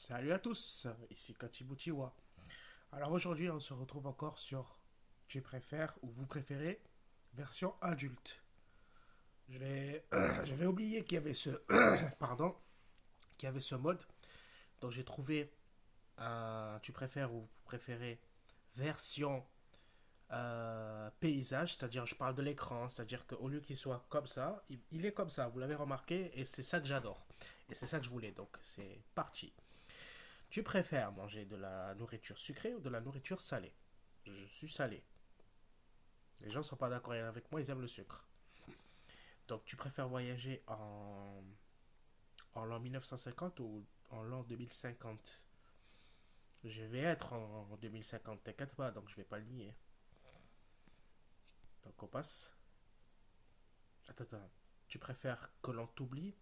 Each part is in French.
Salut à tous, ici Kachibutiwa. Alors aujourd'hui, on se retrouve encore sur Tu préfères ou vous préférez version adulte. J'avais oublié qu'il y avait ce pardon, qu'il y avait ce mode. Donc j'ai trouvé un Tu préfères ou vous préférez version paysage, c'est-à-dire je parle de l'écran, c'est-à-dire qu'au lieu qu'il soit comme ça, il est comme ça, vous l'avez remarqué, et c'est ça que j'adore. Et c'est ça que je voulais, donc c'est parti. Tu préfères manger de la nourriture sucrée ou de la nourriture salée? Je suis salé. Les gens ne sont pas d'accord avec moi, ils aiment le sucre. Donc tu préfères voyager en l'an 1950 ou en l'an 2050? Je vais être en 2050, t'inquiète pas, donc je vais pas le nier. Donc on passe. Attends. Tu préfères que l'on t'oublie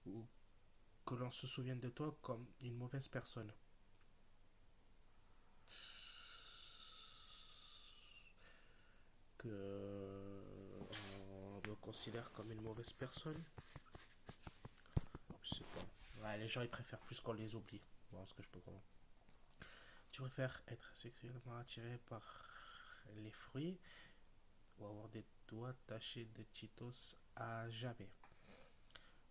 ou que l'on se souvienne de toi comme une mauvaise personne? Que on me considère comme une mauvaise personne? Je sais pas. Ouais, les gens ils préfèrent plus qu'on les oublie. Bon, ce que je peux comprendre. Tu préfères être sexuellement attiré par les fruits ou avoir des doigts tachés de Cheetos à jamais?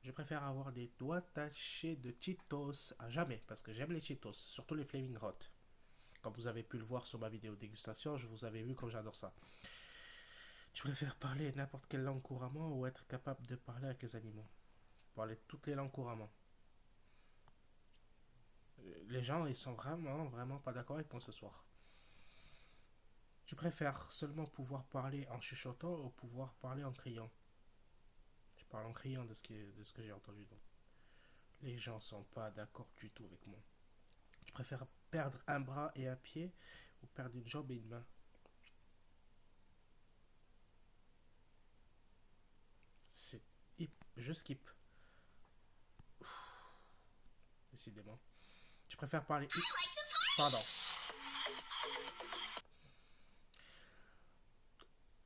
Je préfère avoir des doigts tachés de Cheetos à jamais parce que j'aime les Cheetos, surtout les Flaming Hot. Comme vous avez pu le voir sur ma vidéo dégustation, je vous avais vu comme j'adore ça. Tu préfères parler n'importe quelle langue couramment ou être capable de parler avec les animaux? Parler toutes les langues couramment. Les gens, ils sont vraiment pas d'accord avec moi ce soir. Tu préfères seulement pouvoir parler en chuchotant ou pouvoir parler en criant? Je parle en criant de ce que j'ai entendu. Donc. Les gens sont pas d'accord du tout avec moi. Tu préfères perdre un bras et un pied ou perdre une jambe et une main? C'est... Je skip, décidément. Tu préfères parler... Pardon.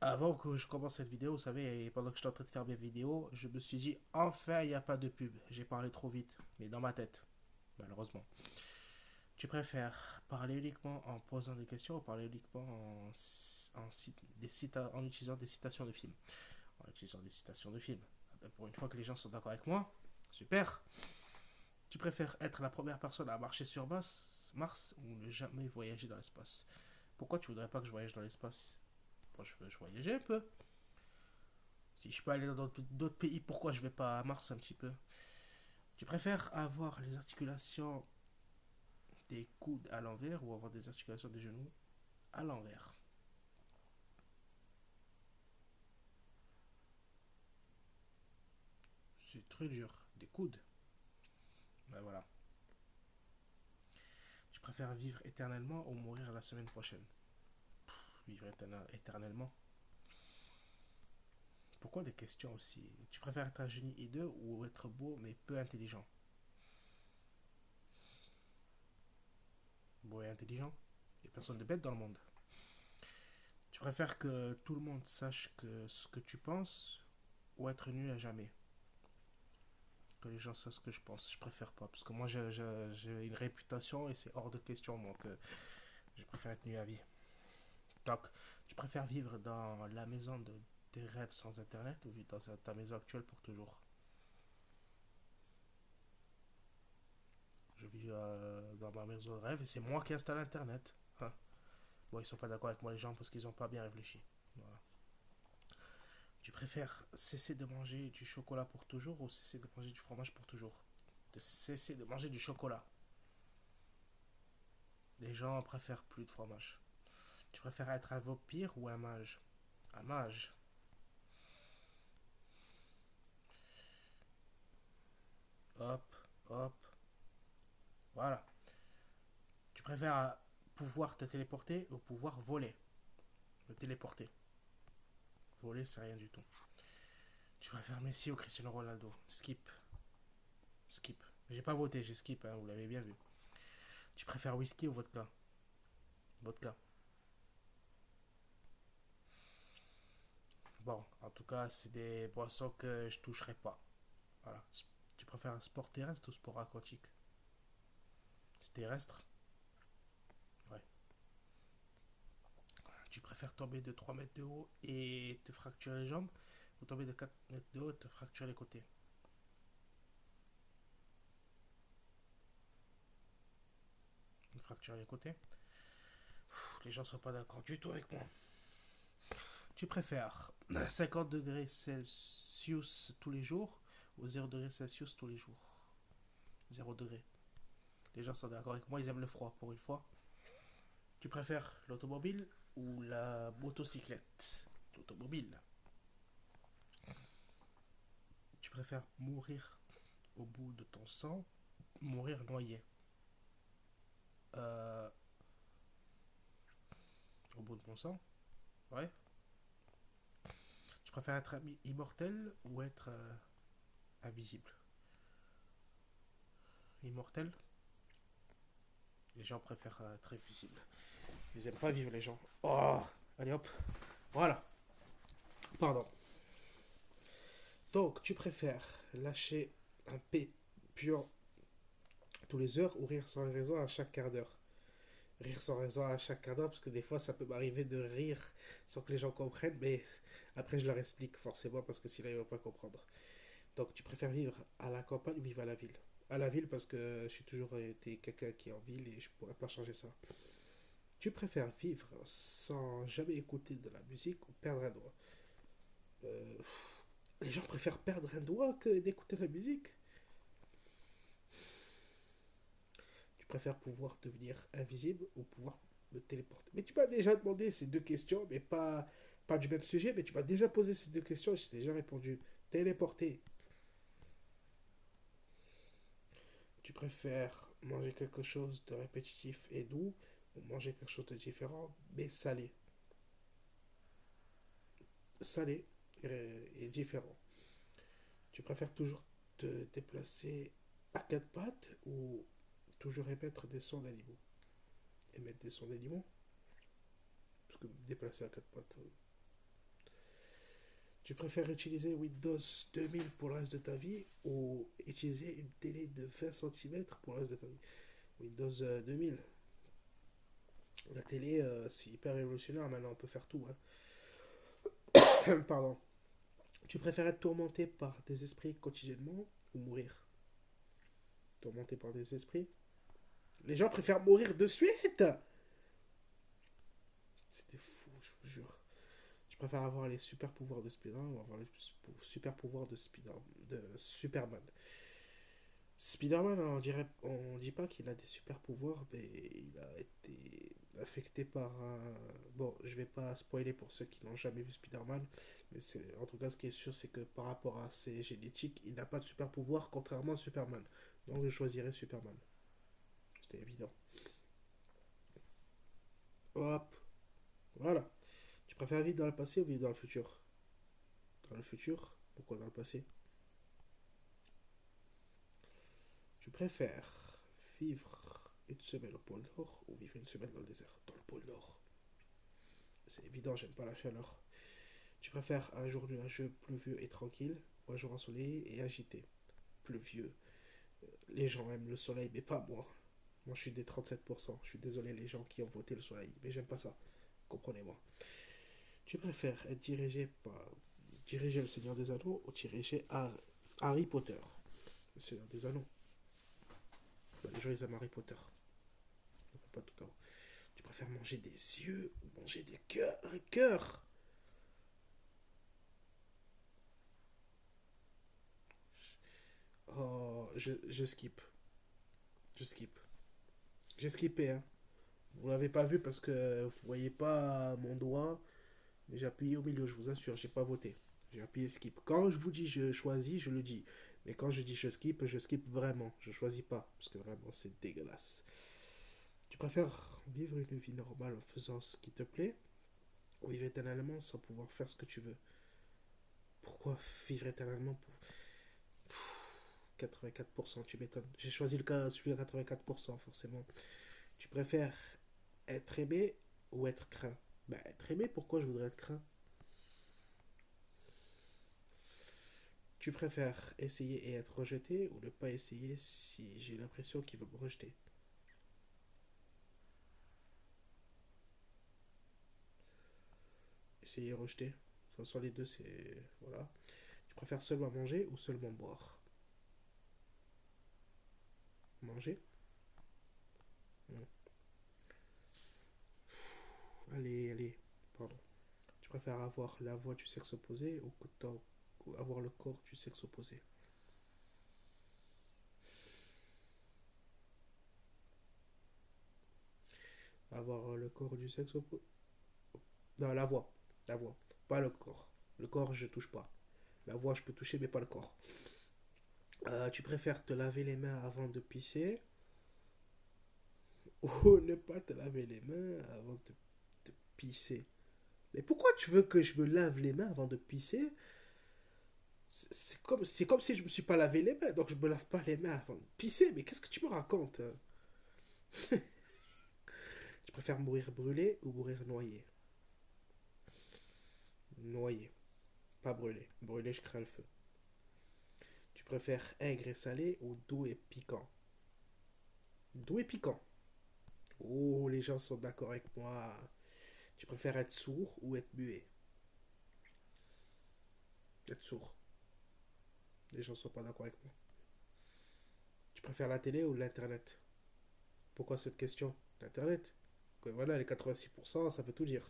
Avant que je commence cette vidéo, vous savez, et pendant que je suis en train de faire mes vidéos, je me suis dit, enfin, il n'y a pas de pub. J'ai parlé trop vite, mais dans ma tête, malheureusement. Tu préfères parler uniquement en posant des questions ou parler uniquement en utilisant des citations de films? En utilisant des citations de films. Ah ben, pour une fois que les gens sont d'accord avec moi, super. Tu préfères être la première personne à marcher sur Mars ou ne jamais voyager dans l'espace? Pourquoi tu voudrais pas que je voyage dans l'espace? Moi, je veux voyager un peu. Si je peux aller dans d'autres pays, pourquoi je vais pas à Mars un petit peu? Tu préfères avoir les articulations des coudes à l'envers ou avoir des articulations des genoux à l'envers? C'est très dur. Des coudes. Ben voilà. Tu préfères vivre éternellement ou mourir la semaine prochaine? Vivre éternellement. Pourquoi des questions aussi? Tu préfères être un génie hideux ou être beau mais peu intelligent? Beau et intelligent? Il n'y a personne de bête dans le monde. Tu préfères que tout le monde sache que ce que tu penses ou être nu à jamais? Que les gens sachent ce que je pense. Je préfère pas. Parce que moi, j'ai une réputation et c'est hors de question. Donc, je préfère être nu à vie. Donc, tu préfères vivre dans la maison de tes rêves sans internet ou vivre dans ta maison actuelle pour toujours? Je vis dans ma maison de rêve et c'est moi qui installe internet. Hein. Bon, ils sont pas d'accord avec moi, les gens, parce qu'ils ont pas bien réfléchi. Voilà. Tu préfères cesser de manger du chocolat pour toujours ou cesser de manger du fromage pour toujours? De cesser de manger du chocolat. Les gens préfèrent plus de fromage. Tu préfères être un vampire ou un mage? Un mage. Hop, hop. Voilà. Tu préfères pouvoir te téléporter ou pouvoir voler? Me téléporter. Voler, c'est rien du tout. Tu préfères Messi ou Cristiano Ronaldo? Skip. Skip. J'ai pas voté, j'ai skip, hein, vous l'avez bien vu. Tu préfères whisky ou vodka? Vodka. Bon, en tout cas, c'est des boissons que je toucherai pas. Voilà. Tu préfères un sport terrestre ou sport aquatique? terrestre. Ouais. Tu préfères tomber de 3 mètres de haut et te fracturer les jambes ou tomber de 4 mètres de haut et te fracturer les côtés? Te fracturer les côtés. Les gens sont pas d'accord du tout avec moi. Tu préfères 50 degrés Celsius tous les jours ou 0 degrés Celsius tous les jours? 0 degré. Les gens sont d'accord avec moi, ils aiment le froid pour une fois. Tu préfères l'automobile ou la motocyclette? L'automobile. Tu préfères mourir au bout de ton sang, mourir noyé? Euh, Au bout de mon sang? Ouais. Tu préfères être immortel ou être invisible? Immortel? Les gens préfèrent être invisible. Ils aiment pas vivre, les gens. Oh, allez hop. Voilà. Pardon. Donc, tu préfères lâcher un pépion tous les heures ou rire sans raison à chaque quart d'heure? Rire sans raison à chaque quart d'heure, parce que des fois, ça peut m'arriver de rire sans que les gens comprennent, mais après, je leur explique forcément, parce que sinon, ils ne vont pas comprendre. Donc, tu préfères vivre à la campagne ou vivre à la ville? À la ville, parce que je suis toujours été quelqu'un qui est en ville et je pourrais pas changer ça. Tu préfères vivre sans jamais écouter de la musique ou perdre un doigt? Euh, les gens préfèrent perdre un doigt que d'écouter la musique. Tu préfères pouvoir devenir invisible ou pouvoir me téléporter? Mais tu m'as déjà demandé ces deux questions, mais pas du même sujet, mais tu m'as déjà posé ces deux questions et j'ai déjà répondu. Téléporter. Tu préfères manger quelque chose de répétitif et doux ou manger quelque chose de différent mais salé? Salé et différent. Tu préfères toujours te déplacer à quatre pattes ou toujours émettre des sons d'animaux? Émettre des sons d'animaux? Parce que déplacer à quatre pattes. Tu préfères utiliser Windows 2000 pour le reste de ta vie ou utiliser une télé de 20 centimètres pour le reste de ta vie? Windows 2000. La télé, c'est hyper révolutionnaire. Maintenant, on peut faire tout, hein. Pardon. Tu préfères être tourmenté par des esprits quotidiennement ou mourir? Tourmenté par des esprits? Les gens préfèrent mourir de suite. C'était fou, je vous jure. Je préfère avoir les super pouvoirs de Spider-Man ou avoir les super pouvoirs de Superman. Spider-Man, on dit pas qu'il a des super pouvoirs, mais il a été affecté par un. Bon, je vais pas spoiler pour ceux qui n'ont jamais vu Spider-Man, mais en tout cas, ce qui est sûr, c'est que par rapport à ses génétiques, il n'a pas de super pouvoir, contrairement à Superman. Donc, je choisirais Superman. C'était évident. Hop, voilà. Tu préfères vivre dans le passé ou vivre dans le futur? Dans le futur? Pourquoi dans le passé? Tu préfères vivre une semaine au pôle Nord ou vivre une semaine dans le désert? Dans le pôle Nord. C'est évident, j'aime pas la chaleur. Tu préfères un jour nuageux, pluvieux et tranquille ou un jour ensoleillé et agité? Pluvieux. Les gens aiment le soleil, mais pas moi. Moi, je suis des 37%. Je suis désolé, les gens qui ont voté le soleil, mais j'aime pas ça. Comprenez-moi. Tu préfères être diriger le Seigneur des Anneaux ou diriger Harry Potter? Le Seigneur des Anneaux. Bah, les gens, ils aiment Harry Potter. On peut pas tout avoir. Tu préfères manger des yeux ou manger des cœurs? Un cœur. Oh, je skip. Je skip. J'ai skippé, hein. Vous l'avez pas vu parce que vous voyez pas mon doigt, mais j'ai appuyé au milieu, je vous assure, j'ai pas voté. J'ai appuyé skip. Quand je vous dis je choisis, je le dis. Mais quand je dis je skip vraiment. Je choisis pas. Parce que vraiment, c'est dégueulasse. Tu préfères vivre une vie normale en faisant ce qui te plaît ou vivre éternellement sans pouvoir faire ce que tu veux? Pourquoi vivre éternellement pour 84%? Tu m'étonnes. J'ai choisi le cas, celui à 84%, forcément. Tu préfères être aimé ou être craint? Bah, être aimé, pourquoi je voudrais être craint? Tu préfères essayer et être rejeté ou ne pas essayer si j'ai l'impression qu'il veut me rejeter? essayer de rejeter. De toute façon, les deux, c'est... Voilà. Tu préfères seulement manger ou seulement boire? Manger. Hmm. Allez, allez. Pardon. Tu préfères avoir la voix du sexe opposé ou avoir le corps du sexe opposé? Avoir le corps du sexe opposé. Non, la voix. La voix. Pas le corps. Le corps, je touche pas. La voix, je peux toucher, mais pas le corps. Tu préfères te laver les mains avant de pisser ou ne pas te laver les mains avant de pisser? Mais pourquoi tu veux que je me lave les mains avant de pisser? C'est comme si je me suis pas lavé les mains, donc je me lave pas les mains avant de pisser. Mais qu'est-ce que tu me racontes, hein? Tu préfères mourir brûlé ou mourir noyé? Noyé, pas brûlé. Brûlé, je crains le feu. Tu préfères aigre et salé ou doux et piquant? Doux et piquant. Oh, les gens sont d'accord avec moi. Tu préfères être sourd ou être muet? Être sourd. Les gens sont pas d'accord avec moi. Tu préfères la télé ou l'internet? Pourquoi cette question? L'internet. Voilà, les 86%, ça veut tout dire.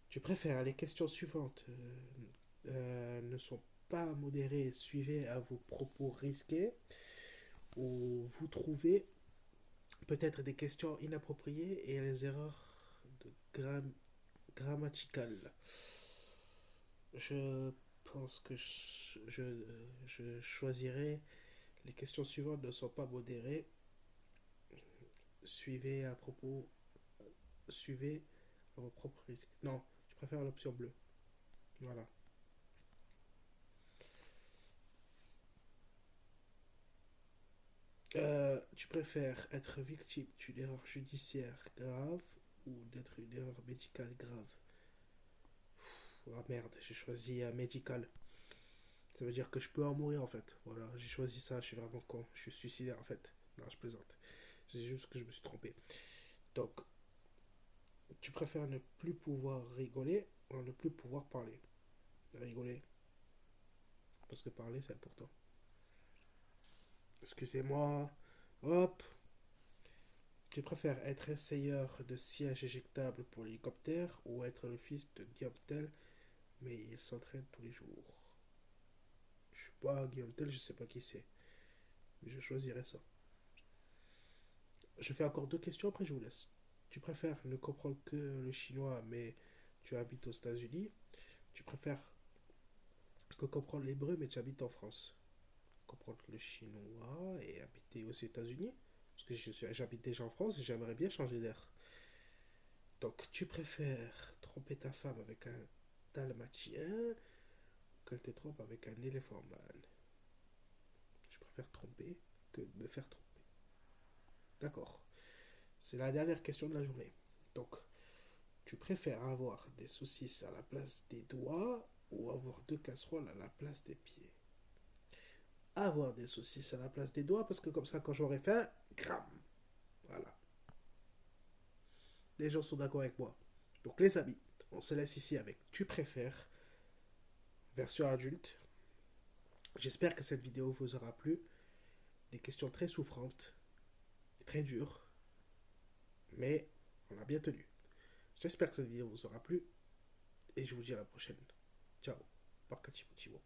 Tu préfères les questions suivantes ne sont pas modérées, suivez à vos propos risqués, ou vous trouvez peut-être des questions inappropriées et les erreurs de grammaticales. Je pense que je choisirai les questions suivantes ne sont pas modérées. Suivez à propos. Suivez à vos propres risques. Non, je préfère l'option bleue. Voilà. Tu préfères être victime d'une erreur judiciaire grave ou d'être une erreur médicale grave? Ah merde, j'ai choisi médical. Ça veut dire que je peux en mourir en fait. Voilà, j'ai choisi ça, je suis vraiment con. Je suis suicidaire en fait. Non, je plaisante. C'est juste que je me suis trompé. Donc, tu préfères ne plus pouvoir rigoler ou ne plus pouvoir parler? Rigoler, parce que parler c'est important. Excusez-moi. Hop. Tu préfères être essayeur de siège éjectable pour l'hélicoptère ou être le fils de Guillaume Tell, mais il s'entraîne tous les jours? Je suis pas Guillaume Tell, je sais pas qui c'est. Mais je choisirais ça. Je fais encore deux questions, après je vous laisse. Tu préfères ne comprendre que le chinois, mais tu habites aux États-Unis? Tu préfères que comprendre l'hébreu, mais tu habites en France? Comprendre le chinois et habiter aux États-Unis? Parce que j'habite déjà en France et j'aimerais bien changer d'air. Donc, tu préfères tromper ta femme avec un dalmatien ou qu'elle te trompe avec un éléphant mâle? Je préfère tromper que de me faire tromper. D'accord. C'est la dernière question de la journée. Donc, tu préfères avoir des saucisses à la place des doigts ou avoir deux casseroles à la place des pieds? Avoir des saucisses à la place des doigts, parce que comme ça, quand j'aurai faim, cram. Voilà. Les gens sont d'accord avec moi. Donc, les amis, on se laisse ici avec Tu préfères, version adulte. J'espère que cette vidéo vous aura plu. Des questions très souffrantes et très dures, mais on a bien tenu. J'espère que cette vidéo vous aura plu et je vous dis à la prochaine. Ciao. Parkativo.